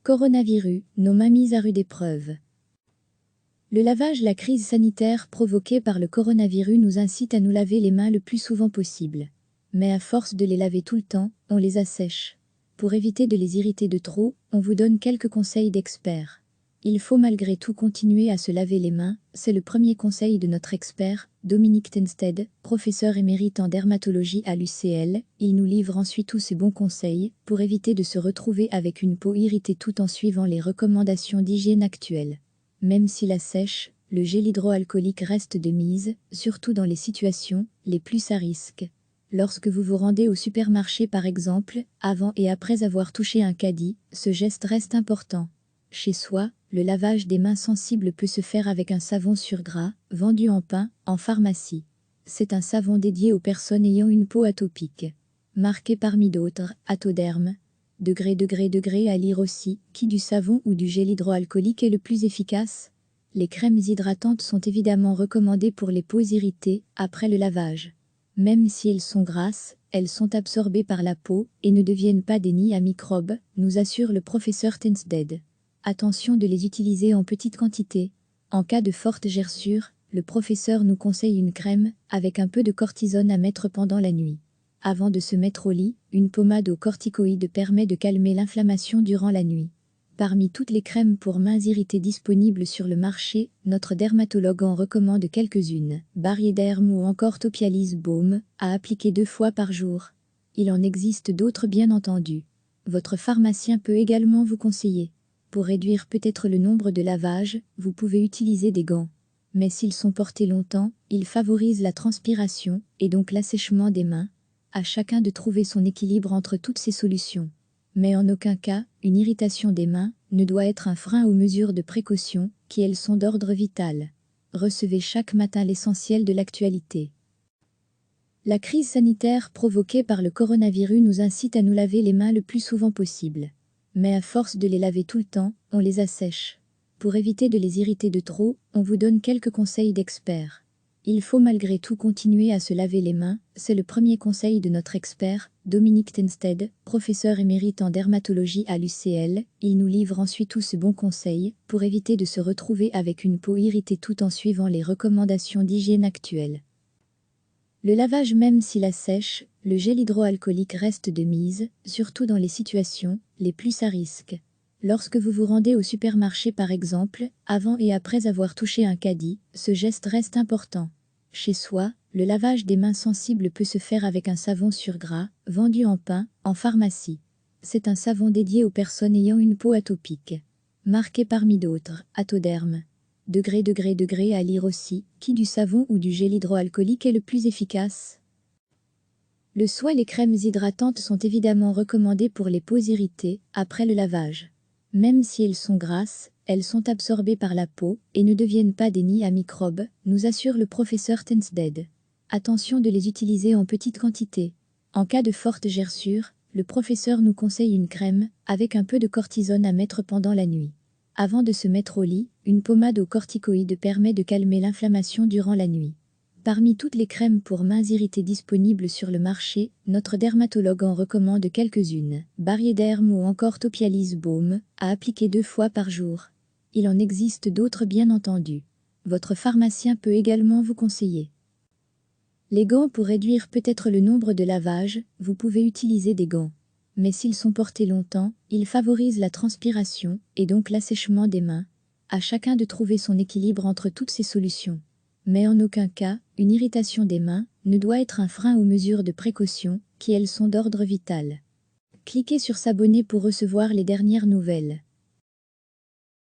Coronavirus, nos mains mises à rude épreuve. Le lavage. La crise sanitaire provoquée par le coronavirus nous incite à nous laver les mains le plus souvent possible. Mais à force de les laver tout le temps, on les assèche. Pour éviter de les irriter de trop, on vous donne quelques conseils d'experts. Il faut malgré tout continuer à se laver les mains, c'est le premier conseil de notre expert, Dominique Tenstedt, professeur émérite en dermatologie à l'UCL. Il nous livre ensuite tous ses bons conseils pour éviter de se retrouver avec une peau irritée tout en suivant les recommandations d'hygiène actuelles. Même s'il assèche, le gel hydroalcoolique reste de mise, surtout dans les situations les plus à risque. Lorsque vous vous rendez au supermarché par exemple, avant et après avoir touché un caddie, ce geste reste important. Chez soi, le lavage des mains sensibles peut se faire avec un savon sur gras, vendu en pain, en pharmacie. C'est un savon dédié aux personnes ayant une peau atopique. Marqué parmi d'autres, Atoderm. Degré à lire aussi, qui du savon ou du gel hydroalcoolique est le plus efficace? Les crèmes hydratantes sont évidemment recommandées pour les peaux irritées après le lavage. Même si elles sont grasses, elles sont absorbées par la peau et ne deviennent pas des nids à microbes, nous assure le professeur Tenstedt. Attention de les utiliser en petite quantité. En cas de forte gerçure, le professeur nous conseille une crème avec un peu de cortisone à mettre pendant la nuit. Avant de se mettre au lit, une pommade aux corticoïdes permet de calmer l'inflammation durant la nuit. Parmi toutes les crèmes pour mains irritées disponibles sur le marché, notre dermatologue en recommande quelques-unes. Barriederm ou encore Topialis Baume, à appliquer 2 fois par jour. Il en existe d'autres bien entendu. Votre pharmacien peut également vous conseiller. Pour réduire peut-être le nombre de lavages, vous pouvez utiliser des gants. Mais s'ils sont portés longtemps, ils favorisent la transpiration et donc l'assèchement des mains. À chacun de trouver son équilibre entre toutes ces solutions. Mais en aucun cas, une irritation des mains ne doit être un frein aux mesures de précaution, qui elles sont d'ordre vital. Recevez chaque matin l'essentiel de l'actualité. La crise sanitaire provoquée par le coronavirus nous incite à nous laver les mains le plus souvent possible. Mais à force de les laver tout le temps, on les assèche. Pour éviter de les irriter de trop, on vous donne quelques conseils d'experts. Il faut malgré tout continuer à se laver les mains, c'est le premier conseil de notre expert, Dominique Tenstedt, professeur émérite en dermatologie à l'UCL. Il nous livre ensuite tous ses bons conseils pour éviter de se retrouver avec une peau irritée tout en suivant les recommandations d'hygiène actuelles. Le lavage. Même s'il assèche, le gel hydroalcoolique reste de mise, surtout dans les situations les plus à risque. Lorsque vous vous rendez au supermarché par exemple, avant et après avoir touché un caddie, ce geste reste important. Chez soi, le lavage des mains sensibles peut se faire avec un savon sur gras, vendu en pain, en pharmacie. C'est un savon dédié aux personnes ayant une peau atopique. Marqué parmi d'autres, Atoderm. Degré à lire aussi, qui du savon ou du gel hydroalcoolique est le plus efficace? Le soin. Les crèmes hydratantes sont évidemment recommandées pour les peaux irritées après le lavage. Même si elles sont grasses, elles sont absorbées par la peau et ne deviennent pas des nids à microbes, nous assure le professeur Tenstedt. Attention de les utiliser en petite quantité. En cas de forte gerçure, le professeur nous conseille une crème avec un peu de cortisone à mettre pendant la nuit. Avant de se mettre au lit, une pommade aux corticoïdes permet de calmer l'inflammation durant la nuit. Parmi toutes les crèmes pour mains irritées disponibles sur le marché, notre dermatologue en recommande quelques-unes. Barriederm ou encore Topialis Baume, à appliquer 2 fois par jour. Il en existe d'autres bien entendu. Votre pharmacien peut également vous conseiller. Les gants. Pour réduire peut-être le nombre de lavages, vous pouvez utiliser des gants. Mais s'ils sont portés longtemps, ils favorisent la transpiration et donc l'assèchement des mains. À chacun de trouver son équilibre entre toutes ces solutions. Mais en aucun cas, une irritation des mains ne doit être un frein aux mesures de précaution, qui elles sont d'ordre vital. Cliquez sur s'abonner pour recevoir les dernières nouvelles.